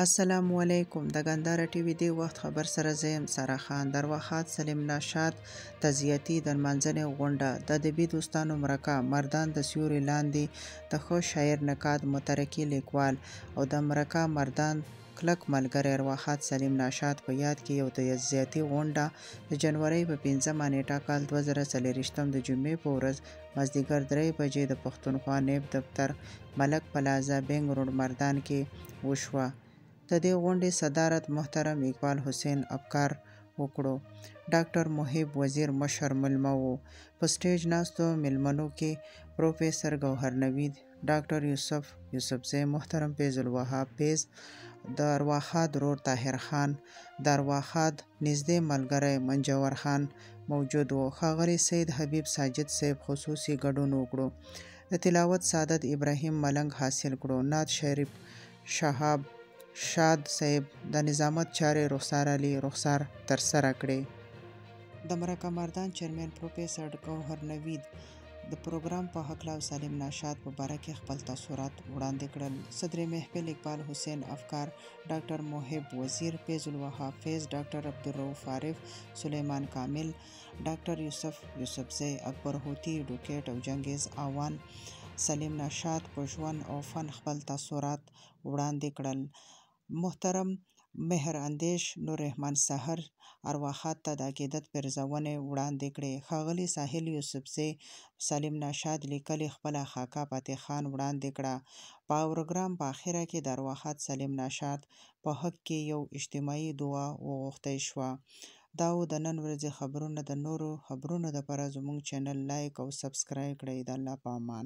السلام علیکم. د ګندهارا ټي وي دې وخت خبر سره زه یم ساره خان. د ارواښاد سلیم نشاد تعزیتي د نمانځنې غونډه. د ادبي دوستانو مرکه. مردان د سیوري لاندې د ښه شاعر نقاد مترقي لیکوال او د مرکه مردان کلک ملګری ارواښاد سلیم نشاد په یاد کې یو تعزیتي غونډه د جنوري په 5مه نیټه کال 2024 د جمعې په ورځ مازدیګر 3 بجې د پښتونخوا نیب دفتر ملک پلازا بینګ روډ مردان کې وشوه. د دې غونډې صدارت محترم اقبال حسین افکار وکړو. ډاکټر محب وزیر مشر مېلمه وو. په سټیج ناستو مېلمنو کې پروفیسر ګوهر نوید، ډاکټر یوسف یوسفزی، محترم فیض الوهاب فیض، د ارواښاد ورور طاهر خان، د ارواښاد نږدې ملګری منجور خان موجود وو. ښاغلي سید حبیب ساجد صاحب خصوصي ګډون وکړو. د تلاوت سعادت ابراهیم ملنګ حاصل کړو. نعت شریف شهاب شاد صاحب د نظامت چارې رخسار علي رخسار ترسره کړې. د مرکه مردان چیرمن پروفیسر ګوهر نوید د پروګرام په هکله او سلیم نشاد په باره کې خپل تاثرات وړاندې کړل. صدر محفل اقبال حسین افکار، ډاکټر محب وزیر، فیض الوهاب فیض، ډاکټر عبدالرؤف عارف، سلیمان کامل، ډاکټر یوسف یوسفزی، اکبر هوتي، ډوکیټ او جنګیز آوان سلیم نشاد په ژوند او فن خپل تاثرات وړاندې کړل. محترم مهر اندیش نور رحمن سحر ارواښاد ته د عقیدت پرزونې وړاندې کړې. ښاغلي ساحل یوسفزی سلیم نشاد لیکلې خپله خاکه فاتح خان وړاندې کړه. په پروګرام په اخره کې د ارواښاد سلیم نشاد په حق کې یو اجتماعي دعا وغوښتل شوه. دا و د نن ورځې خبرونه. د نورو خبرونو لپاره زموږ چینل لایک او سبسکرایب کړئ. د الله په امان.